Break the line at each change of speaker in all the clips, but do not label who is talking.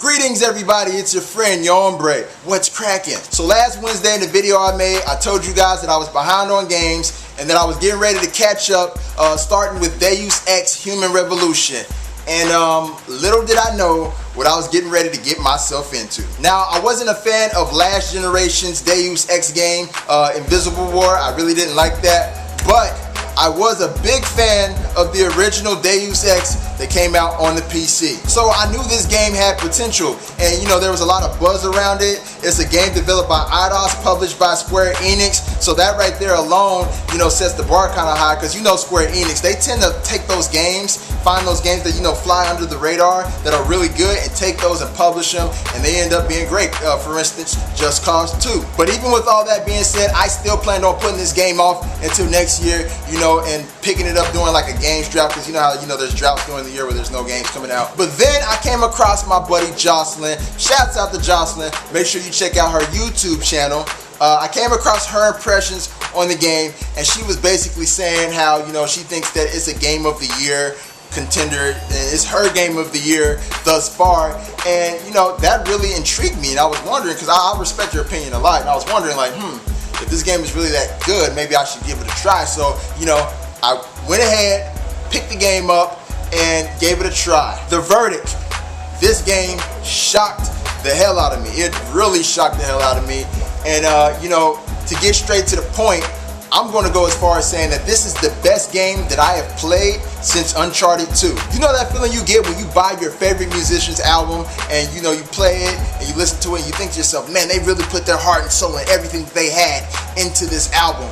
Greetings everybody, it's your friend, your hombre. What's cracking? So last Wednesday in the video I made, I told you guys that I was behind on games and that I was getting ready to catch up, starting with Deus Ex Human Revolution. And little did I know what I was getting ready to get myself into. Now, I wasn't a fan of last generation's Deus Ex game, Invisible War. I really didn't like that, but I was a big fan of the original Deus Ex that came out on the PC. So I knew this game had potential, and there was a lot of buzz around it. It's a game developed by Eidos, published by Square Enix. So that right there alone, sets the bar kind of high, because Square Enix, they tend to take those games, find those games that fly under the radar, that are really good, and take those and publish them, and they end up being great. For instance, Just Cause 2. But even with all that being said, I still planned on putting this game off until next year, and picking it up during like a games drought, because you know how there's droughts during the year where there's no games coming out. But then I came across my buddy Jocelyn. Shouts out to Jocelyn. Make sure you check out her YouTube channel. I came across her impressions on the game, and she was basically saying how she thinks that it's a game of the year contender, and it's her game of the year thus far. And that really intrigued me, and I was wondering, because I respect your opinion a lot, and I was wondering like, if this game is really that good, maybe I should give it a try. So, I went ahead, picked the game up, and gave it a try. The verdict: this game shocked the hell out of me. It really shocked the hell out of me. And, to get straight to the point, I'm going to go as far as saying that this is the best game that I have played since Uncharted 2. You know that feeling you get when you buy your favorite musician's album and you play it and you listen to it and you think to yourself, man, they really put their heart and soul and everything they had into this album.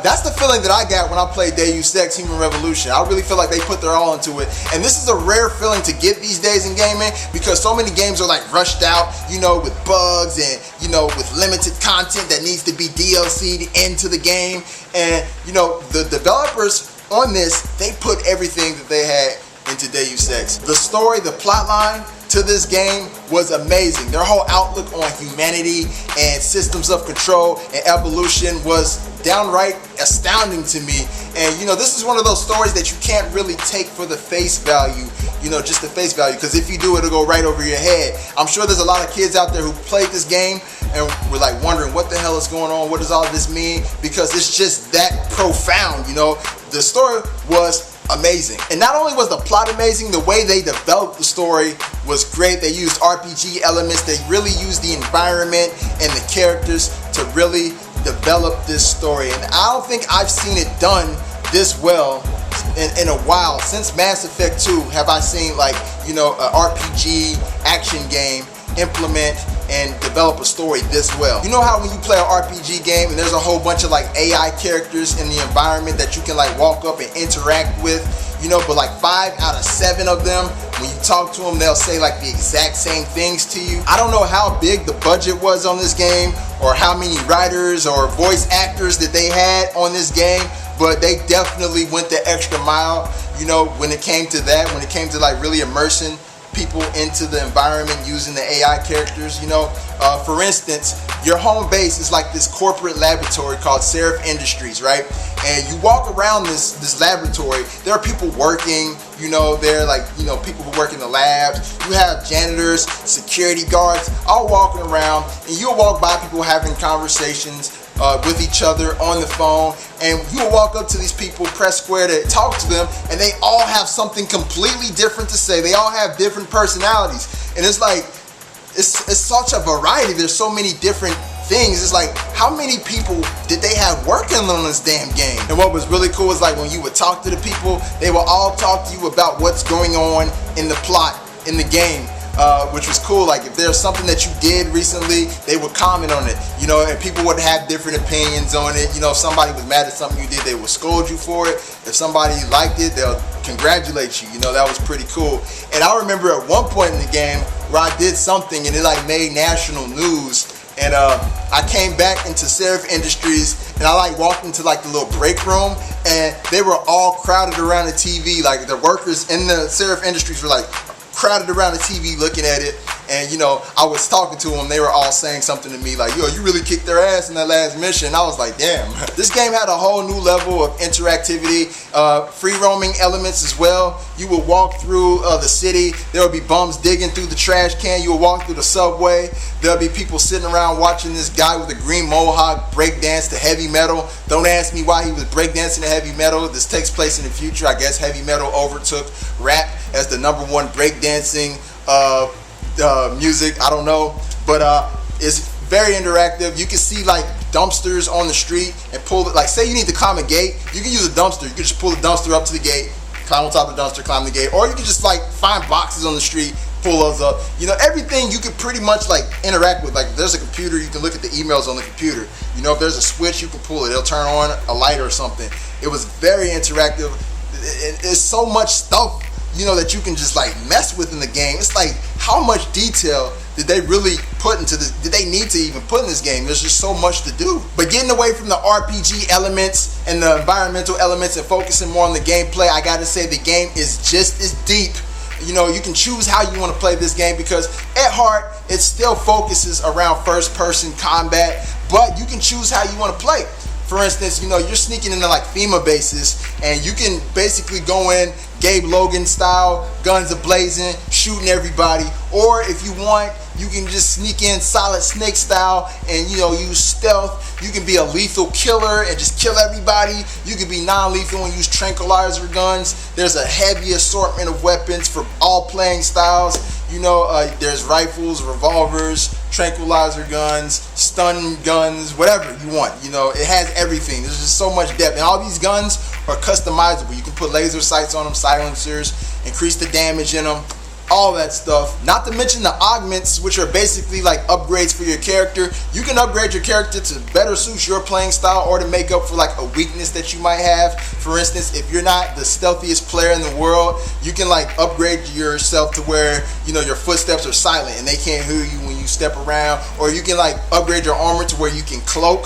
That's the feeling that I got when I played Deus Ex Human Revolution. I really feel like they put their all into it. And this is a rare feeling to get these days in gaming, because so many games are like rushed out, with bugs and, with limited content that needs to be DLC'd into the game. And, the developers on this, they put everything that they had into Deus Ex. The story, the plot line to this game was amazing. Their whole outlook on humanity and systems of control and evolution was downright astounding to me. And this is one of those stories that you can't really take for the face value, just the face value, because if you do, it'll go right over your head. I'm sure there's a lot of kids out there who played this game and were like wondering what the hell is going on, what does all this mean, because it's just that profound. The story was amazing. And not only was the plot amazing, the way they developed the story was great. They used RPG elements. They really used the environment and the characters to really develop this story. And I don't think I've seen it done this well in a while. Since Mass Effect 2 have I seen like, an RPG action game implement and develop a story this well. You know how when you play an RPG game and there's a whole bunch of like AI characters in the environment that you can like walk up and interact with, but like 5 out of 7 of them, when you talk to them, they'll say like the exact same things to you. I don't know how big the budget was on this game, or how many writers or voice actors that they had on this game, but they definitely went the extra mile, when it came to that, when it came to like really immersing people into the environment using the AI characters. For instance, your home base is like this corporate laboratory called Seraph Industries, right? And you walk around this laboratory, there are people working, they're like, people who work in the labs. You have janitors, security guards, all walking around, and you'll walk by people having conversations with each other on the phone, and you'll walk up to these people, press square to talk to them, and they all have something completely different to say. They all have different personalities, and it's like, it's such a variety. There's so many different things. It's like, how many people did they have working on this damn game? And what was really cool is like when you would talk to the people, they will all talk to you about what's going on in the plot in the game. Which was cool. Like if there's something that you did recently, they would comment on it, and people would have different opinions on it. If somebody was mad at something you did, they would scold you for it. If somebody liked it, they'll congratulate you. That was pretty cool. And I remember at one point in the game where I did something and it like made national news. And I came back into Seraph Industries, and I like walked into like the little break room, and they were all crowded around the TV. Like the workers in the Seraph Industries were like crowded around the TV looking at it, and I was talking to them. They were all saying something to me like, yo, you really kicked their ass in that last mission. I was like, damn. This game had a whole new level of interactivity, free roaming elements as well. You would walk through the city. There would be bums digging through the trash can. You would walk through the subway. There'll be people sitting around watching this guy with a green mohawk breakdance to heavy metal. Don't ask me why he was breakdancing to heavy metal. This takes place in the future. I guess heavy metal overtook rap as the #1 breakdancing music. I don't know, but it's very interactive. You can see like dumpsters on the street and pull it. Like, say you need to climb a gate, you can use a dumpster. You can just pull the dumpster up to the gate, climb on top of the dumpster, climb the gate, or you can just like find boxes on the street, pull those up. Everything you could pretty much like interact with. Like, if there's a computer, you can look at the emails on the computer. If there's a switch, you can pull it. It'll turn on a light or something. It was very interactive. It's so much stuff, that you can just like mess with in the game. It's like, how much detail did they really put into this? Did they need to even put in this game? There's just so much to do. But getting away from the RPG elements and the environmental elements and focusing more on the gameplay, I gotta say the game is just as deep. You can choose how you want to play this game, because at heart it still focuses around first-person combat, but you can choose how you want to play. For instance, you're sneaking into like FEMA bases, and you can basically go in Gabe Logan style, guns a-blazing, shooting everybody. Or if you want, you can just sneak in Solid Snake style and use stealth. You can be a lethal killer and just kill everybody. You can be non-lethal and use tranquilizer guns. There's a heavy assortment of weapons for all playing styles. There's rifles, revolvers, tranquilizer guns, stun guns, whatever you want. It has everything. There's just so much depth, and all these guns are customizable. You can put laser sights on them, silencers, increase the damage in them, all that stuff. Not to mention the augments, which are basically like upgrades for your character. You can upgrade your character to better suit your playing style, or to make up for like a weakness that you might have. For instance, if you're not the stealthiest player in the world, you can like upgrade yourself to where your footsteps are silent and they can't hear you when you step around. Or you can like upgrade your armor to where you can cloak.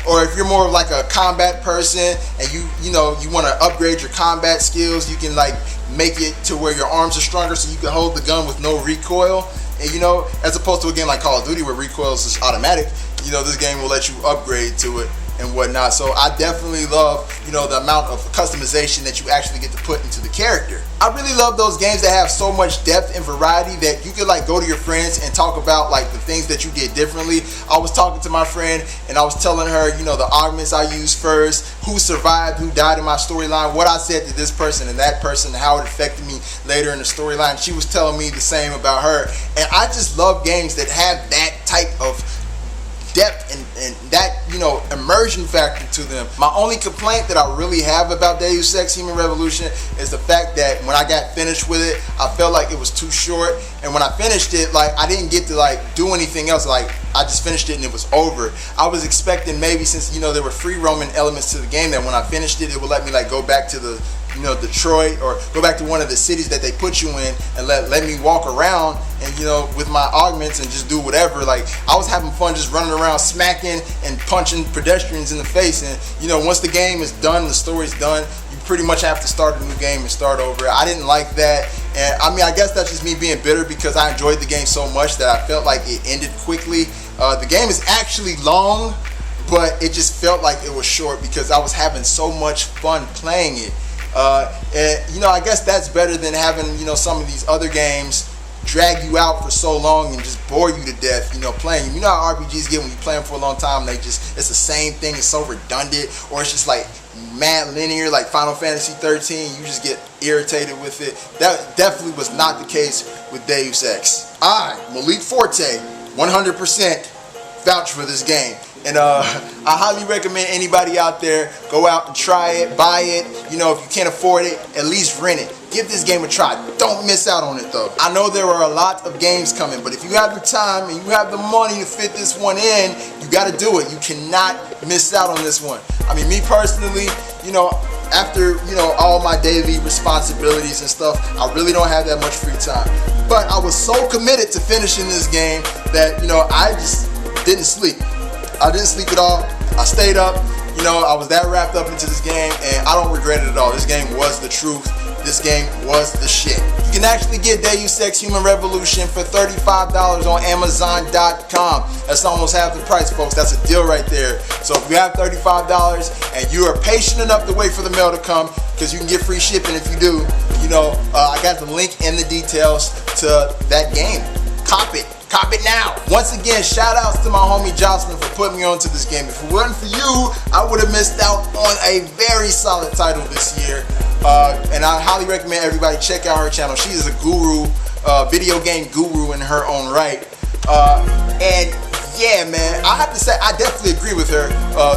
Or if you're more of like a combat person and you want to upgrade your combat skills, you can like make it to where your arms are stronger so you can hold the gun with no recoil. And as opposed to a game like Call of Duty where recoil is just automatic, this game will let you upgrade to it and whatnot. So I definitely love the amount of customization that you actually get to put into the character. I really love those games that have so much depth and variety that you could like go to your friends and talk about like the things that you did differently. I was talking to my friend and I was telling her the augments I used first, who survived, who died in my storyline, what I said to this person and that person, how it affected me later in the storyline. She was telling me the same about her, and I just love games that have that type of depth and that immersion factor to them. My only complaint that I really have about Deus Ex Human Revolution is the fact that when I got finished with it, I felt like it was too short, and when I finished it, like I didn't get to like do anything else. Like I just finished it and it was over. I was expecting maybe, since there were free roaming elements to the game, that when I finished it, it would let me like go back to the Detroit, or go back to one of the cities that they put you in and let me walk around and with my augments and just do whatever. Like I was having fun just running around smacking and punching pedestrians in the face, and once the game is done, the story's done, you pretty much have to start a new game and start over. I didn't like that, and I guess that's just me being bitter because I enjoyed the game so much that I felt like it ended quickly. The game is actually long, but it just felt like it was short because I was having so much fun playing it. And I guess that's better than having some of these other games drag you out for so long and just bore you to death playing. How RPGs get when you play them for a long time, it's the same thing, it's so redundant, or it's just like mad linear like Final Fantasy 13. You just get irritated with it. That definitely was not the case with Deus Ex. I, Malik Forte, 100% vouch for this game. And I highly recommend anybody out there go out and try it, buy it. If you can't afford it, at least rent it. Give this game a try. Don't miss out on it though. I know there are a lot of games coming, but if you have the time and you have the money to fit this one in, you got to do it. You cannot miss out on this one. Me personally, after all my daily responsibilities and stuff, I really don't have that much free time. But I was so committed to finishing this game that I just didn't sleep. I didn't sleep at all. I stayed up. I was that wrapped up into this game, and I don't regret it at all. This game was the truth. this game was the shit. You can actually get Deus Ex Human Revolution for $35 on Amazon.com. That's almost half the price, folks. That's a deal right there. So if you have $35 and you are patient enough to wait for the mail to come, because you can get free shipping if you do, I got the link in the details to that game. Cop it. Cop it now. Once again, shout outs to my homie Jocelyn for putting me onto this game. If it wasn't for you, I would have missed out on a very solid title this year. And I highly recommend everybody check out her channel. She is a guru, video game guru in her own right. And yeah, man, I have to say, I definitely agree with her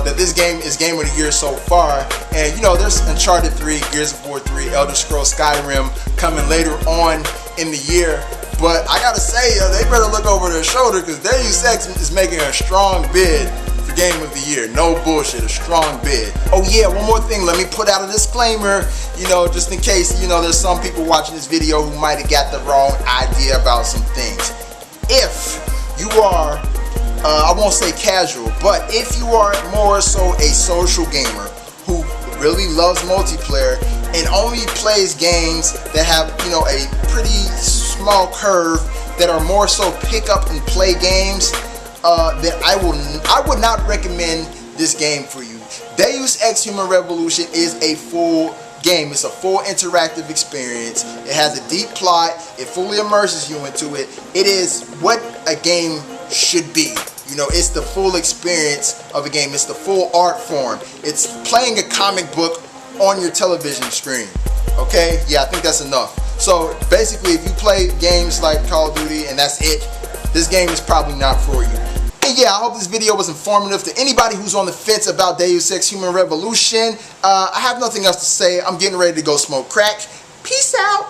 that this game is Game of the Year so far. And there's Uncharted 3, Gears of War 3, Elder Scrolls Skyrim coming later on in the year. But I gotta say, they better look over their shoulder, because Deus Ex is making a strong bid for Game of the Year. No bullshit, a strong bid. Oh yeah, one more thing, let me put out a disclaimer, just in case, there's some people watching this video who might have got the wrong idea about some things. If you are, I won't say casual, but if you are more so a social gamer who really loves multiplayer and only plays games that have, a pretty small curve, that are more so pick up and play games, then I would not recommend this game for you. Deus Ex Human Revolution is a full game. It's a full interactive experience. It has a deep plot. It fully immerses you into it. It is what a game should be. It's the full experience of a game. It's the full art form. It's playing a comic book on your television screen. Okay? Yeah, I think that's enough. So basically, if you play games like Call of Duty and that's it, this game is probably not for you. And yeah, I hope this video was informative to anybody who's on the fence about Deus Ex Human Revolution. I have nothing else to say. I'm getting ready to go smoke crack. Peace out.